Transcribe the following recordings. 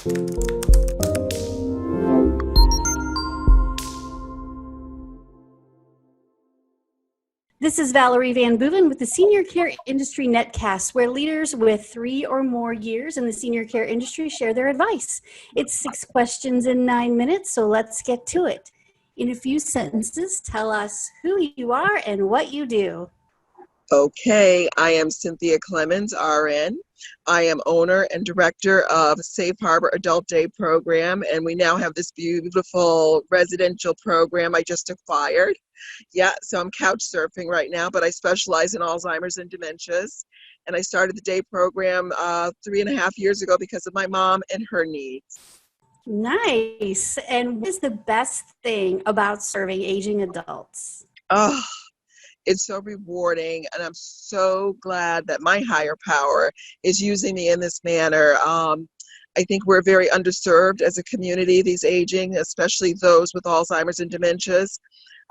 This is Valerie VanBooven with the Senior Care Industry Netcast, where leaders with 3 or more years in the senior care industry share their advice. It's 6 questions in 9 minutes, so let's get to it. In a few sentences, tell us who you are and what you do. Okay, I am Cynthia Clemens Rn. I am owner and director of Safe Harbor Adult Day Program, and we now have this beautiful residential program I just acquired. Yeah, so I'm couch surfing right now, but I specialize in Alzheimer's and dementias. And I started the day program 3.5 years ago because of my mom and her needs. Nice. And what is the best thing about serving aging adults? Oh, it's so rewarding, and I'm so glad that my higher power is using me in this manner. I think we're very underserved as a community, these aging, especially those with Alzheimer's and dementias.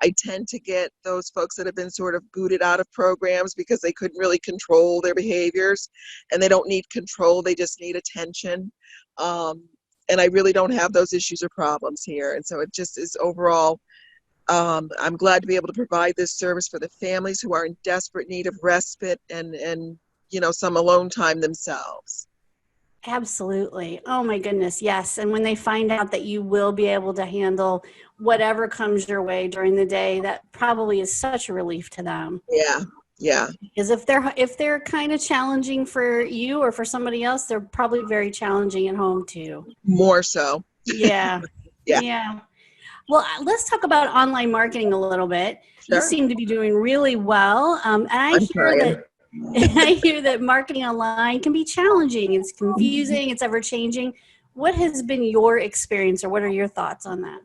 I tend to get those folks that have been sort of booted out of programs because they couldn't really control their behaviors, and they don't need control, they just need attention. And I really don't have those issues or problems here. And so it just is overall, I'm glad to be able to provide this service for the families who are in desperate need of respite and some alone time themselves. Absolutely. Oh my goodness. Yes. And when they find out that you will be able to handle whatever comes your way during the day, that probably is such a relief to them. Yeah. Because if they're kind of challenging for you or for somebody else, they're probably very challenging at home too. More so. Yeah. Yeah. Well, let's talk about online marketing a little bit. Sure. You seem to be doing really well. And I hear that marketing online can be challenging. It's confusing. It's ever changing. What has been your experience, or what are your thoughts on that?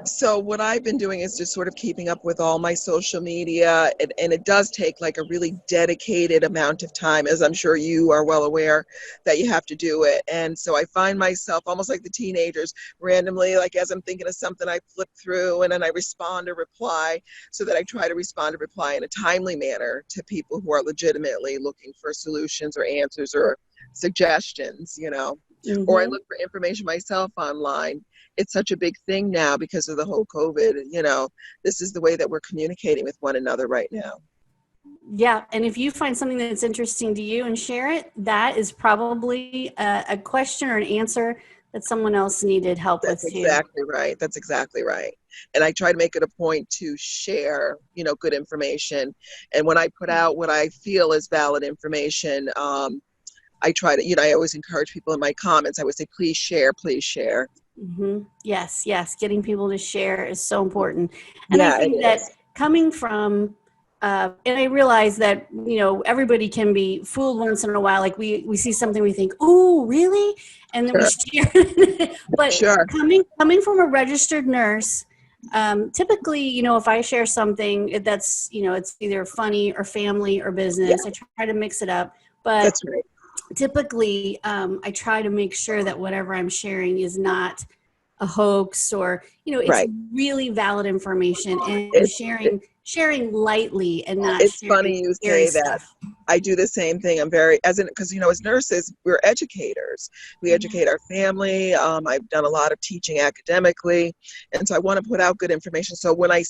So what I've been doing is just sort of keeping up with all my social media, and it does take like a really dedicated amount of time, as I'm sure you are well aware that you have to do it. And so I find myself almost like the teenagers, randomly, like as I'm thinking of something, I flip through and then I respond or reply, so that I try to respond or reply in a timely manner to people who are legitimately looking for solutions or answers or suggestions, Mm-hmm. Or I look for information myself online. It's such a big thing now because of the whole COVID. This is the way that we're communicating with one another right now. Yeah. And if you find something that's interesting to you and share it, that is probably a question or an answer that someone else needed help with too. That's exactly right. And I try to make it a point to share, good information. And when I put out what I feel is valid information, I try to, I always encourage people in my comments. I would say, please share, please share. Mm-hmm. Yes. Getting people to share is so important. And yeah, I think that coming from, and I realize that, everybody can be fooled once in a while. Like we see something, we think, oh, really? And then we share. But coming from a registered nurse, typically, if I share something that's, it's either funny or family or business, I try to mix it up. But that's right. Typically, I try to make sure that whatever I'm sharing is not a hoax, or it's really valid information, and sharing lightly and not. It's funny you say that. Stuff. I do the same thing. Because as nurses, we're educators. We educate our family. I've done a lot of teaching academically, and so I want to put out good information. So when I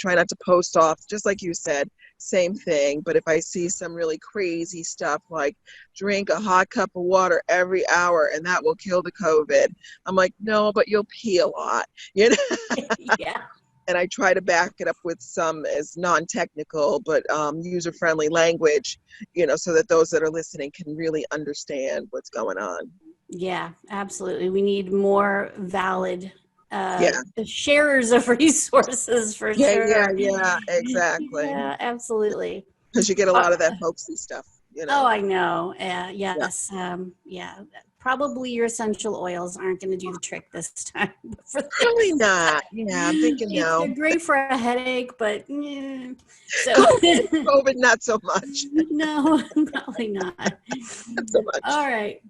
try not to post off, just like you said, same thing. But if I see some really crazy stuff like drink a hot cup of water every hour and that will kill the COVID, I'm like, no, but you'll pee a lot, Yeah. And I try to back it up with some as non-technical but user-friendly language, so that those that are listening can really understand what's going on. Yeah, absolutely. We need more valid sharers of resources for sure. Yeah, exactly. Yeah, absolutely. Because you get a lot of that hoaxy stuff. Oh, I know. Yes. Probably your essential oils aren't going to do the trick this time. Probably not. Yeah, I'm thinking no. They're great for a headache, but so COVID, not so much. No, probably not. Not so much. All right.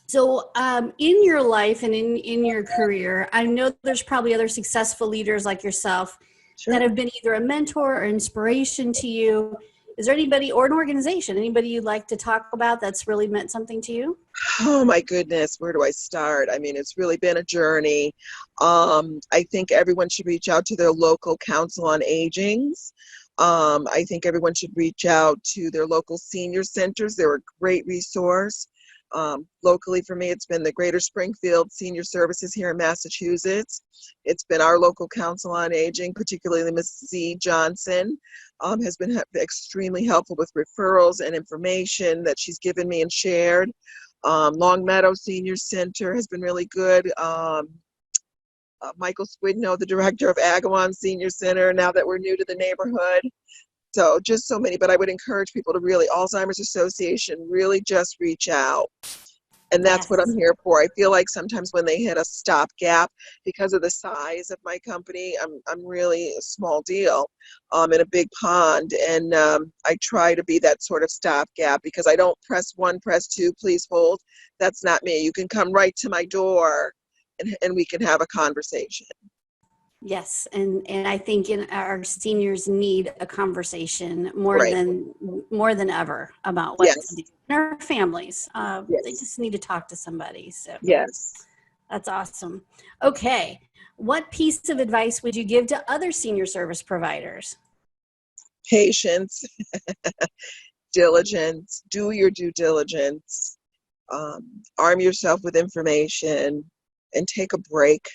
So in your life and in your career, I know there's probably other successful leaders like yourself that have been either a mentor or inspiration to you. is there anybody or an organization, anybody you'd like to talk about that's really meant something to you? Oh my goodness, where do I start? I mean, it's really been a journey. I think everyone should reach out to their local council on agings. I think everyone should reach out to their local senior centers. They're a great resource. Locally for me, it's been the Greater Springfield Senior Services here in Massachusetts. It's been our local council on aging, particularly Ms. Z. Johnson, has been extremely helpful with referrals and information that she's given me and shared. Long Meadow Senior Center has been really good. Michael Squidno, the director of Agawam Senior Center, now that we're new to the neighborhood. So just so many, but I would encourage people to really, Alzheimer's Association, really just reach out. And that's what I'm here for. I feel like sometimes when they hit a stopgap, because of the size of my company, I'm really a small deal in a big pond. And I try to be that sort of stopgap, because I don't press one, press two, please hold. That's not me. You can come right to my door and we can have a conversation. Yes, and I think our seniors need a conversation more than ever about what to do. And our families, they just need to talk to somebody. So that's awesome. Okay, what piece of advice would you give to other senior service providers? Patience, diligence, do your due diligence, arm yourself with information, and take a break.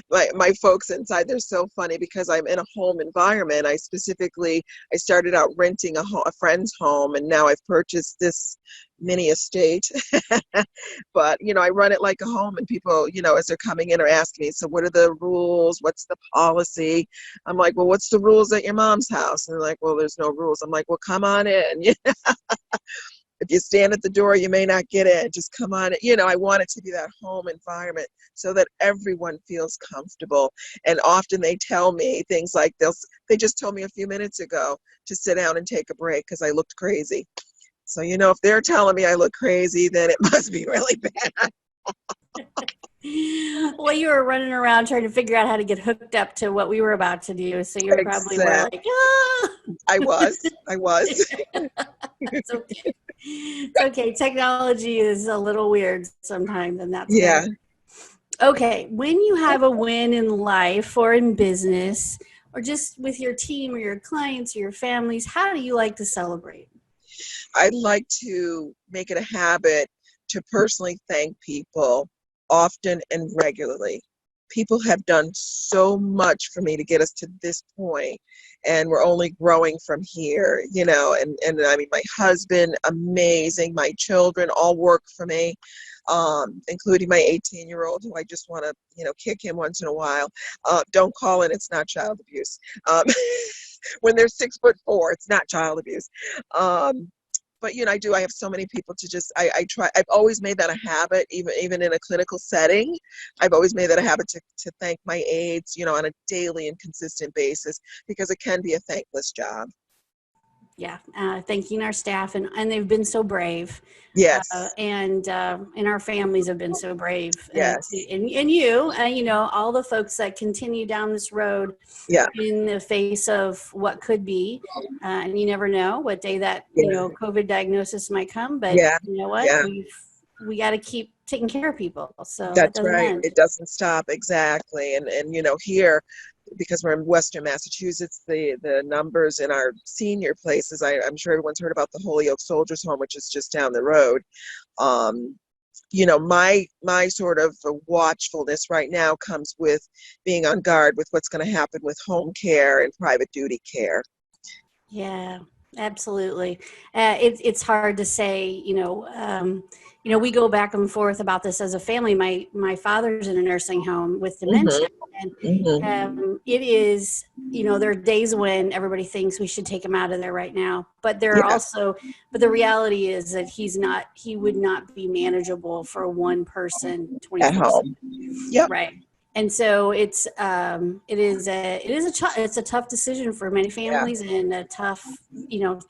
my folks inside, they're so funny because I'm in a home environment. I started out renting a friend's home, and now I've purchased this mini estate. But I run it like a home, and people, as they're coming in, are asking me, so what are the rules, what's the policy? I'm like, well, what's the rules at your mom's house? And they're like, well, there's no rules. I'm like, well, come on in. If you stand at the door, you may not get in. Just come on. I want it to be that home environment so that everyone feels comfortable. And often they tell me things like they just told me a few minutes ago to sit down and take a break because I looked crazy. So, if they're telling me I look crazy, then it must be really bad. Well, you were running around trying to figure out how to get hooked up to what we were about to do. So you probably were like, ah! I was. It's okay. It's okay. Technology is a little weird sometimes, and that's okay. When you have a win in life or in business, or just with your team or your clients or your families, how do you like to celebrate? I'd like to make it a habit to personally thank people often and regularly. People have done so much for me to get us to this point, and we're only growing from here, and I mean, my husband, amazing, my children all work for me, including my 18-year-old, who I just want to, kick him once in a while. Don't call it, it's not child abuse. When they're 6'4", it's not child abuse. But I have so many people to just, I try, I've always made that a habit, even in a clinical setting. I've always made that a habit to thank my aides, on a daily and consistent basis, because it can be a thankless job. Yeah, thanking our staff, and they've been so brave. Yes. And our families have been so brave. Yes. And you, all the folks that continue down this road in the face of what could be, and you never know what day that, COVID diagnosis might come, but you know what? Yeah. We got to keep taking care of people. So that's right. It doesn't stop. Exactly. And here, because we're in Western Massachusetts, the numbers in our senior places, I'm sure everyone's heard about the Holyoke Soldiers Home, which is just down the road. My sort of watchfulness right now comes with being on guard with what's going to happen with home care and private duty care. Yeah, absolutely. It's hard to say, we go back and forth about this as a family. My father's in a nursing home with dementia. And it is, there are days when everybody thinks we should take him out of there right now. But there are also, but the reality is that he would not be manageable for one person 24/7. At home. Yep. Right. And so it's a tough decision for many Yeah. families, and a tough,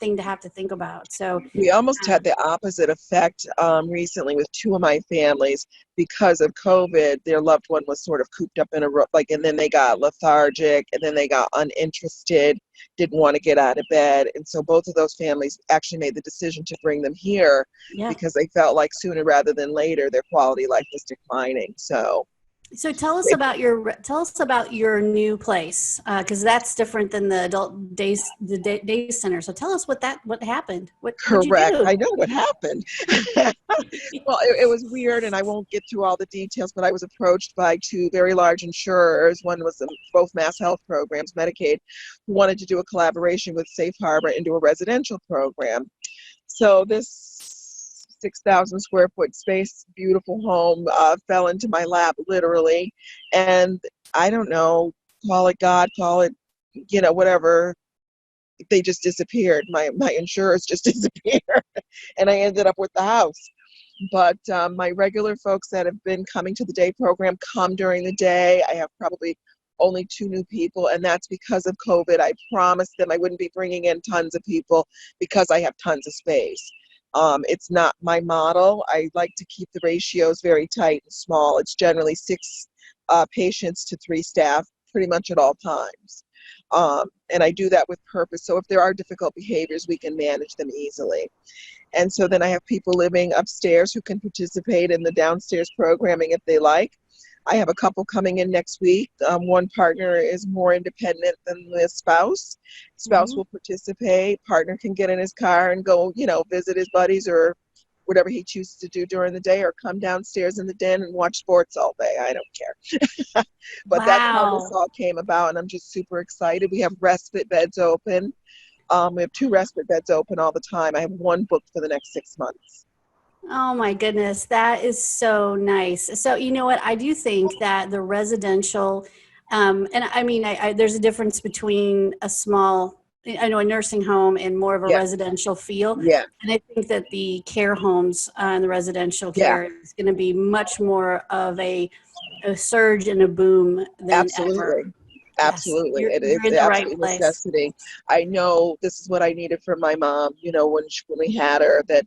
thing to have to think about. So We almost had the opposite effect recently with two of my families because of COVID. Their loved one was sort of cooped up in a room, and then they got lethargic, and then they got uninterested, didn't want to get out of bed. And so both of those families actually made the decision to bring them here because they felt like sooner rather than later their quality of life was declining. So tell us about your new place, because that's different than the adult day center. So tell us what happened. What'd you Correct. do? I know what happened. Well, it was weird, and I won't get through all the details, but I was approached by two very large insurers. One was both Mass Health programs, Medicaid, who wanted to do a collaboration with Safe Harbor and do a residential program. So this 6,000 square foot space, beautiful home, fell into my lap, literally. And I don't know, call it God, call it, whatever. They just disappeared. My insurers just disappeared, and I ended up with the house. But my regular folks that have been coming to the day program come during the day. I have probably only 2 new people, and that's because of COVID. I promised them I wouldn't be bringing in tons of people because I have tons of space. It's not my model. I like to keep the ratios very tight and small. It's generally 6 patients to 3 staff pretty much at all times. And I do that with purpose. So if there are difficult behaviors, we can manage them easily. And so then I have people living upstairs who can participate in the downstairs programming if they like. I have a couple coming in next week. One partner is more independent than the spouse. Spouse will participate. Partner can get in his car and go, visit his buddies or whatever he chooses to do during the day, or come downstairs in the den and watch sports all day. I don't care. But that's how this all came about, and I'm just super excited. We have respite beds open. We have 2 respite beds open all the time. I have 1 booked for the next 6 months. Oh my goodness, that is so nice. So you know what? I do think that the residential, and I mean, there's a difference between a nursing home and more of a residential feel. Yeah. And I think that the care homes and the residential Yeah. care is going to be much more of a surge and a boom than Absolutely. ever. Absolutely. Yes, It you're is in the absolutely right place. necessity. I know this is what I needed from my mom, when we had her, that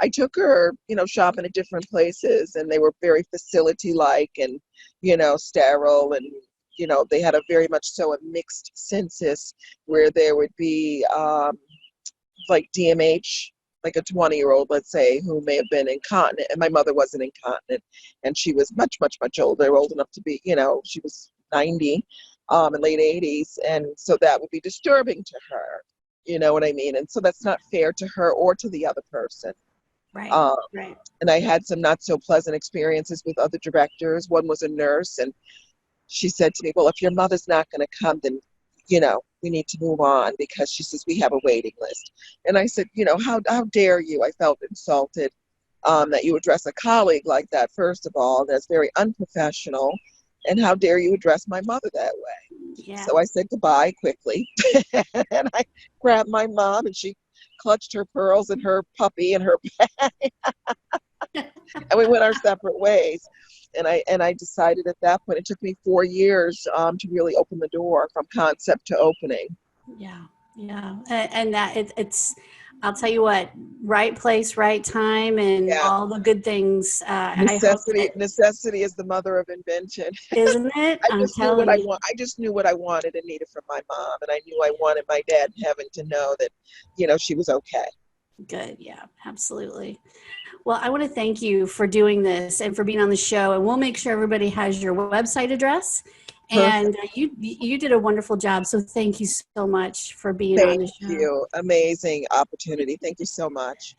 I took her, shopping at different places, and they were very facility-like and, sterile, and, they had a very much so a mixed census where there would be like DMH, like a 20-year-old, let's say, who may have been incontinent, and my mother wasn't incontinent, and she was much, much, much older, old enough to be, she was 90, in late 80s, and so that would be disturbing to her, you know what I mean? And so that's not fair to her or to the other person. Right. Right. And I had some not so pleasant experiences with other directors. One was a nurse, and she said to me, well, if your mother's not going to come, then we need to move on, because she says we have a waiting list. And I said, how dare you? I felt insulted that you address a colleague like that, first of all. That's very unprofessional. And how dare you address my mother that way? Yeah. So I said goodbye quickly. And I grabbed my mom, and she clutched her pearls and her puppy and her bag. And we went our separate ways. And I decided at that point, it took me 4 years to really open the door from concept to opening. Yeah. And that it's, I'll tell you what, right place, right time, and all the good things. Necessity is the mother of invention. Isn't it? I just knew what I wanted and needed from my mom. And I knew I wanted my dad in heaven to know that, she was okay. Good. Yeah, absolutely. Well, I want to thank you for doing this and for being on the show. And we'll make sure everybody has your website address. And you did a wonderful job. So thank you so much for being on the show. Thank you. Amazing opportunity. Thank you so much.